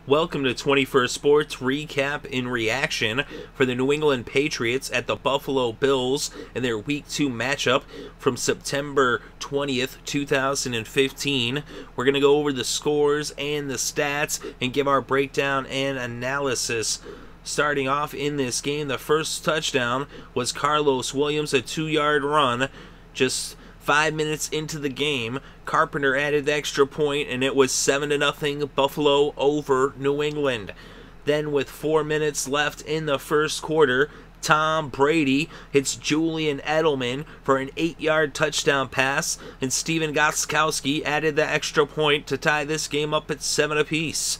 Welcome to 21st Sports Recap in Reaction for the New England Patriots at the Buffalo Bills in their Week 2 matchup from September 20th, 2015. We're going to go over the scores and the stats and give our breakdown and analysis. Starting off in this game, the first touchdown was Carlos Williams, a 2-yard run. Just 5 minutes into the game, Carpenter added the extra point, and it was 7-0 Buffalo over New England. Then with 4 minutes left in the first quarter, Tom Brady hits Julian Edelman for an 8-yard touchdown pass, and Stephen Gostkowski added the extra point to tie this game up at 7 apiece.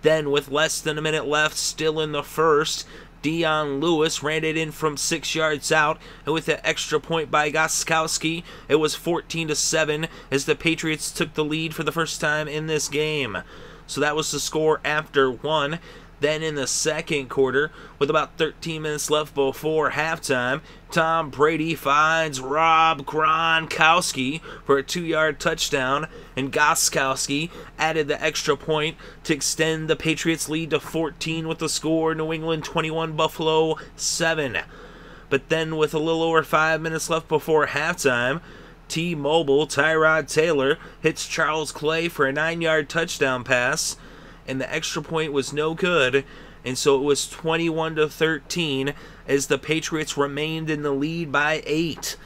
Then with less than a minute left still in the first, Dion Lewis ran it in from 6 yards out, and with the extra point by Gostkowski, it was 14-7 as the Patriots took the lead for the first time in this game. So that was the score after one. Then in the second quarter, with about 13 minutes left before halftime, Tom Brady finds Gronkowski for a 2-yard touchdown, and Gostkowski added the extra point to extend the Patriots' lead to 14 with the score New England 21, Buffalo 7. But then with a little over 5 minutes left before halftime, T-Mobile Tyrod Taylor hits Charles Clay for a 9-yard touchdown pass, and the extra point was no good, and so it was 21-13 as the Patriots remained in the lead by 8.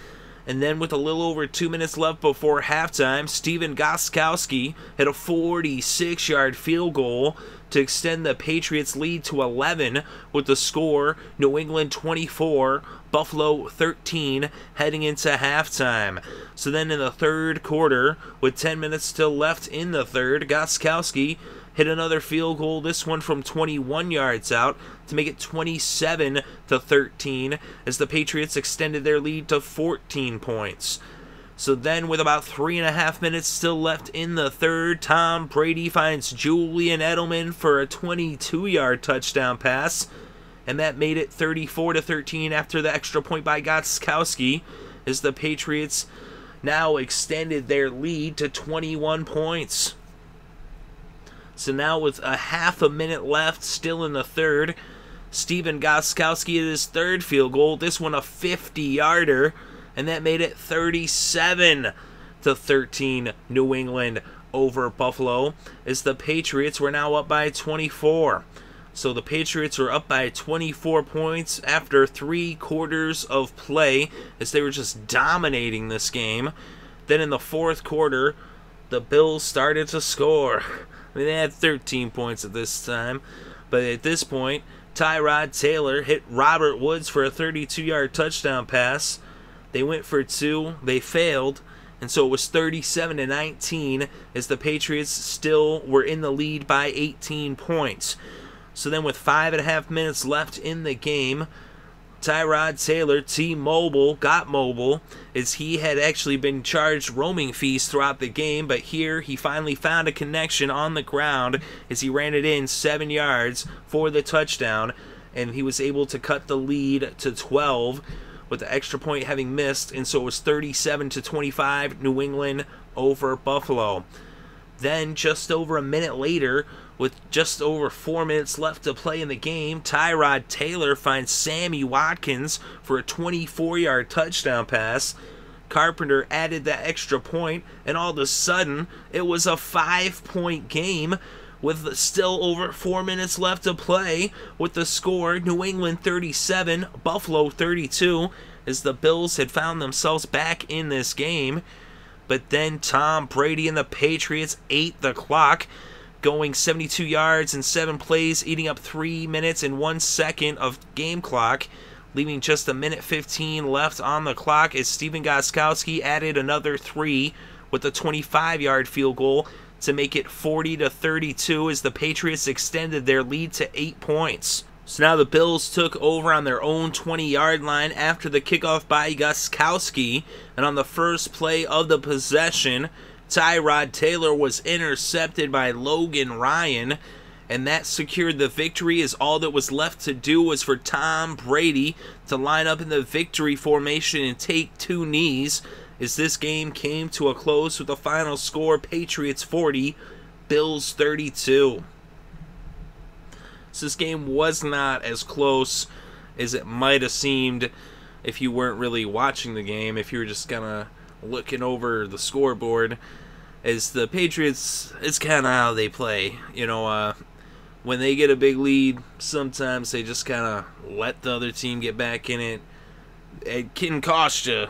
And then with a little over 2 minutes left before halftime, Stephen Gostkowski hit a 46-yard field goal to extend the Patriots' lead to 11 with the score New England 24, Buffalo 13 heading into halftime. So then in the third quarter, with 10 minutes still left in the third, Gostkowski hit another field goal, this one from 21 yards out, to make it 27-13 as the Patriots extended their lead to 14 points. So then with about 3.5 minutes still left in the third, Tom Brady finds Julian Edelman for a 22-yard touchdown pass, and that made it 34-13 after the extra point by Gostkowski as the Patriots now extended their lead to 21 points. So now with a half a minute left still in the third, Stephen Gostkowski hit his third field goal, this one a 50-yarder, and that made it 37-13 New England over Buffalo as the Patriots were now up by 24. So the Patriots were up by 24 points after 3 quarters of play as they were just dominating this game. Then in the fourth quarter, the Bills started to score. I mean, they had 13 points at this time, but at this point, Tyrod Taylor hit Robert Woods for a 32-yard touchdown pass. They went for 2, they failed, and so it was 37-19 as the Patriots still were in the lead by 18 points. So then with 5.5 minutes left in the game, Tyrod Taylor, T-Mobile, got mobile as he had actually been charged roaming fees throughout the game, but here he finally found a connection on the ground as he ran it in 7 yards for the touchdown, and he was able to cut the lead to 12 with the extra point having missed, and so it was 37-25 New England over Buffalo. Then just over a minute later, with just over 4 minutes left to play in the game, Tyrod Taylor finds Sammy Watkins for a 24-yard touchdown pass. Carpenter added that extra point, and all of a sudden, it was a 5-point game with still over 4 minutes left to play with the score New England 37, Buffalo 32, as the Bills had found themselves back in this game. But then Tom Brady and the Patriots ate the clock, going 72 yards in 7 plays, eating up 3 minutes and 1 second of game clock, leaving just 1:15 left on the clock as Stephen Gostkowski added another 3 with a 25-yard field goal to make it 40-32 as the Patriots extended their lead to 8 points. So now the Bills took over on their own 20-yard line after the kickoff by Gostkowski, and on the first play of the possession, Tyrod Taylor was intercepted by Logan Ryan, and that secured the victory as all that was left to do was for Tom Brady to line up in the victory formation and take 2 knees as this game came to a close with the final score Patriots 40, Bills 32. So this game was not as close as it might have seemed if you weren't really watching the game, if you were just kind of looking over the scoreboard. As the Patriots, it's kind of how they play. When they get a big lead, sometimes they just kind of let the other team get back in it. It can cost you.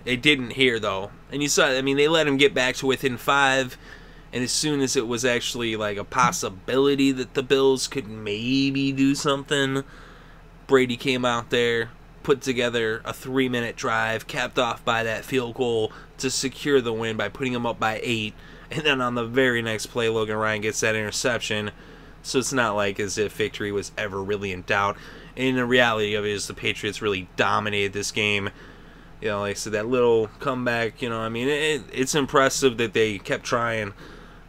It didn't here, though. And you saw, they let him get back to within 5. And as soon as it was actually like a possibility that the Bills could maybe do something, Brady came out there, put together a 3-minute drive, capped off by that field goal to secure the win by putting them up by 8. And then on the very next play, Logan Ryan gets that interception. So it's not like as if victory was ever really in doubt. And the reality of it is the Patriots really dominated this game. Like I said, that little comeback, it's impressive that they kept trying.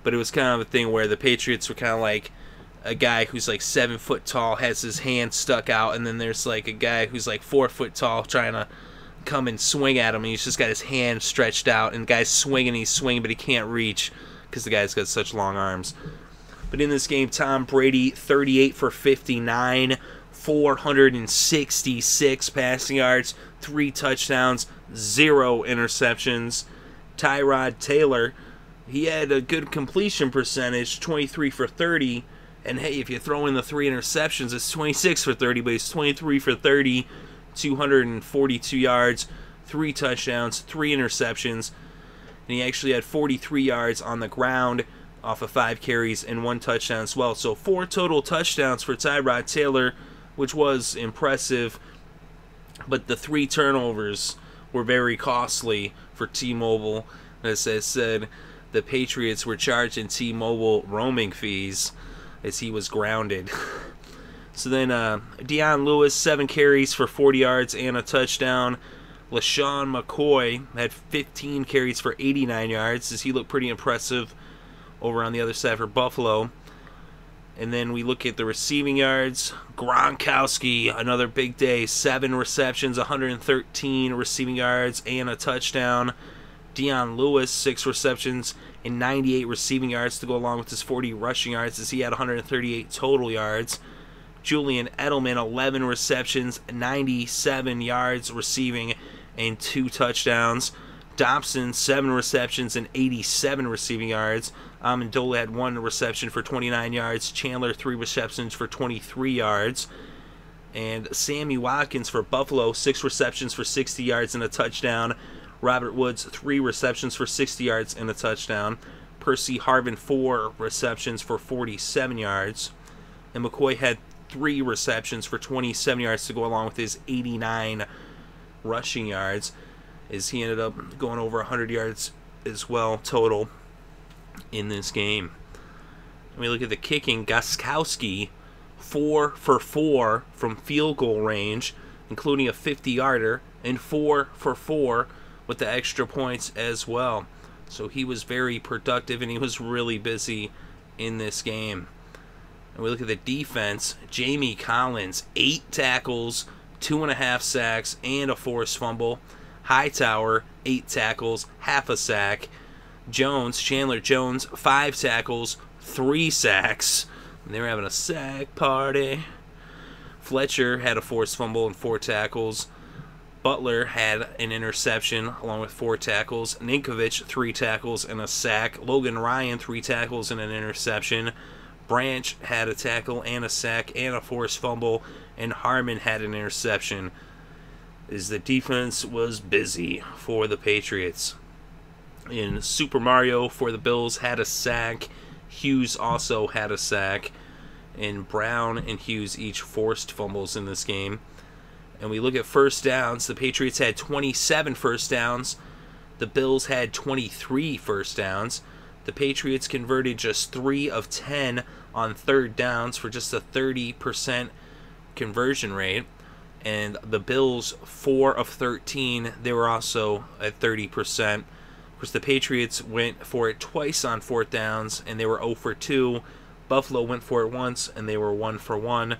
But it was kind of a thing where the Patriots were kind of like a guy who's like 7 foot tall, has his hand stuck out, and then there's like a guy who's like 4 foot tall trying to come and swing at him, and he's just got his hand stretched out, and the guy's swinging, but he can't reach because the guy's got such long arms. But in this game, Tom Brady, 38 for 59, 466 passing yards, 3 touchdowns, 0 interceptions. Tyrod Taylor, he had a good completion percentage, 23 for 30. And hey, if you throw in the 3 interceptions, it's 26 for 30, but he's 23 for 30, 242 yards, 3 touchdowns, 3 interceptions. And he actually had 43 yards on the ground off of 5 carries and 1 touchdown as well. So 4 total touchdowns for Tyrod Taylor, which was impressive. But the 3 turnovers were very costly for T-Mobile. As I said, the Patriots were charging T-Mobile roaming fees as he was grounded. So then Dion Lewis, 7 carries for 40 yards and a touchdown. LaShawn McCoy had 15 carries for 89 yards as he looked pretty impressive over on the other side for Buffalo. And then we look at the receiving yards. Gronkowski, another big day, 7 receptions, 113 receiving yards and a touchdown. Dion Lewis, 6 receptions and 98 receiving yards to go along with his 40 rushing yards as he had 138 total yards. Julian Edelman, 11 receptions, 97 yards receiving and 2 touchdowns. Dobson, 7 receptions and 87 receiving yards. Amendola had 1 reception for 29 yards. Chandler, 3 receptions for 23 yards. And Sammy Watkins for Buffalo, 6 receptions for 60 yards and a touchdown. Robert Woods, 3 receptions for 60 yards and a touchdown. Percy Harvin, 4 receptions for 47 yards. And McCoy had 3 receptions for 27 yards to go along with his 89 rushing yards, as he ended up going over 100 yards as well total in this game. And we look at the kicking. Gostkowski, 4 for 4 from field goal range, including a 50-yarder, and 4 for 4 with the extra points as well. So he was very productive, and he was really busy in this game. And we look at the defense. Jamie Collins, 8 tackles, 2.5 sacks, and a forced fumble. Hightower, 8 tackles, half a sack. Chandler Jones, 5 tackles, 3 sacks. And they were having a sack party. Fletcher had a forced fumble and 4 tackles. Butler had an interception along with 4 tackles. Ninkovich, 3 tackles and a sack. Logan Ryan, 3 tackles and an interception. Branch had a tackle and a sack and a forced fumble. And Harmon had an interception, as the defense was busy for the Patriots. In Super Mario for the Bills had a sack. Hughes also had a sack. And Brown and Hughes each forced fumbles in this game. And we look at first downs. The Patriots had 27 first downs. The Bills had 23 first downs. The Patriots converted just 3 of 10 on third downs for just a 30% conversion rate. And the Bills, 4 of 13, they were also at 30%. Of course, the Patriots went for it twice on 4th downs, and they were 0 for 2. Buffalo went for it once, and they were 1 for 1.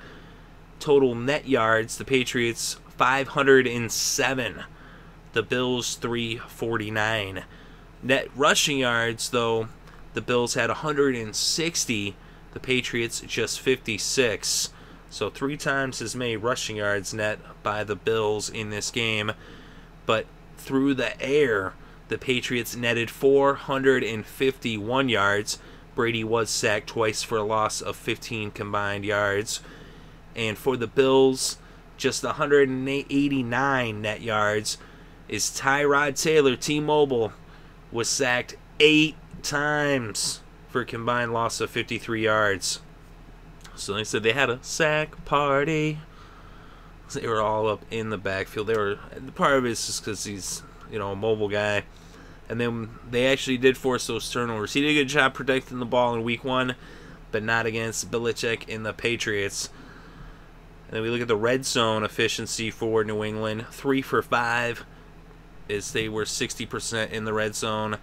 Total net yards, the Patriots 507. The Bills 349. Net rushing yards, though, the Bills had 160. The Patriots just 56. So 3 times as many rushing yards net by the Bills in this game. But through the air, the Patriots netted 451 yards. Brady was sacked twice for a loss of 15 combined yards. And for the Bills, just 189 net yards. Is Tyrod Taylor, T-Mobile, was sacked 8 times for a combined loss of 53 yards. So they said they had a sack party. They were all up in the backfield. Part of it is just because he's, a mobile guy. And then they actually did force those turnovers. He did a good job protecting the ball in week 1, but not against Belichick and the Patriots. And then we look at the red zone efficiency for New England. 3 for 5, as they were 60% in the red zone.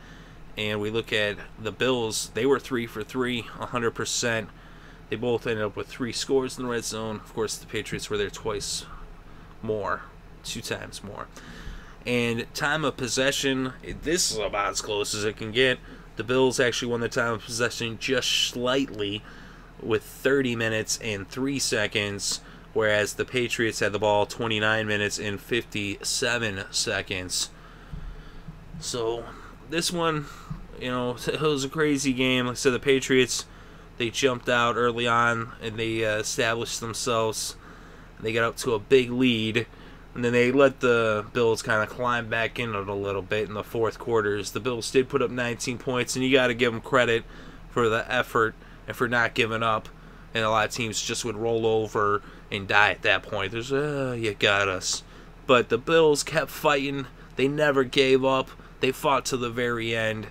And we look at the Bills. They were 3 for 3, 100%. They both ended up with 3 scores in the red zone. Of course, the Patriots were there twice more, 2 times more. And time of possession, this is about as close as it can get. The Bills actually won the time of possession just slightly with 30 minutes and 3 seconds, whereas the Patriots had the ball 29 minutes and 57 seconds. So this one, it was a crazy game. Like I said, the Patriots, they jumped out early on and they established themselves. They got up to a big lead, and then they let the Bills kind of climb back in it a little bit in the fourth quarters. The Bills did put up 19 points, and you got to give them credit for the effort and for not giving up. And a lot of teams just would roll over and die at that point. There's, you got us. But the Bills kept fighting. They never gave up. They fought to the very end,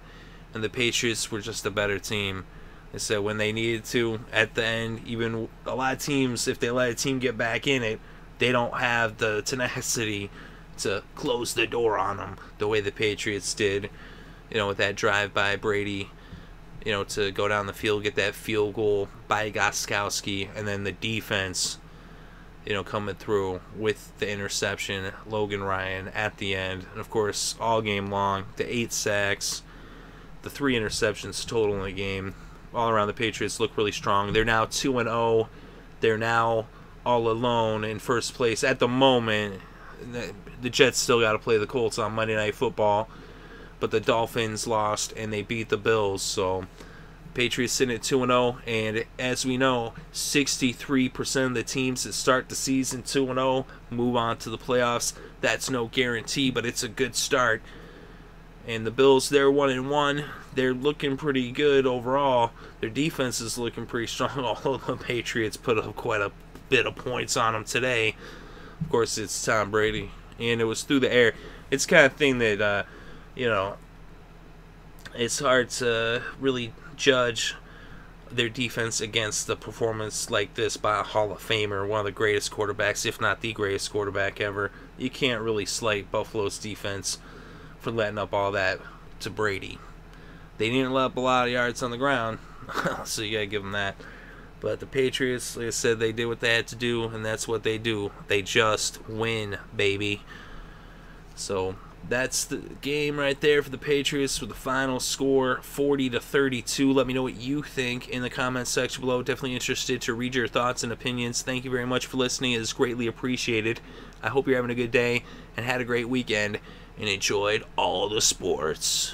and the Patriots were just a better team. They said when they needed to at the end, even a lot of teams, if they let a team get back in it, they don't have the tenacity to close the door on them the way the Patriots did, with that drive by Brady, to go down the field, get that field goal by Gostkowski, and then the defense, coming through with the interception, Logan Ryan at the end. And, of course, all game long, the 8 sacks, the 3 interceptions total in the game. All around, the Patriots look really strong. They're now 2-0. They're now all alone in first place at the moment. The Jets still got to play the Colts on Monday Night Football, but the Dolphins lost and they beat the Bills. So Patriots sitting at 2-0, and as we know, 63% of the teams that start the season 2-0 move on to the playoffs. That's no guarantee, but it's a good start. And the Bills, they're 1-1. They're looking pretty good overall. Their defense is looking pretty strong. Although the Patriots put up quite a bit of points on them today. Of course, it's Tom Brady, and it was through the air. It's the kind of thing that, it's hard to really judge their defense against the performance like this by a Hall of Famer, one of the greatest quarterbacks, if not the greatest quarterback ever. You can't really slight Buffalo's defense for letting up all that to Brady. They didn't let up a lot of yards on the ground, so you gotta give them that. But the Patriots, like I said, they did what they had to do, and that's what they do. They just win, baby. So that's the game right there for the Patriots with the final score 40-32. Let me know what you think in the comments section below. Definitely interested to read your thoughts and opinions. Thank you very much for listening. It is greatly appreciated. I hope you're having a good day and had a great weekend and enjoyed all the sports.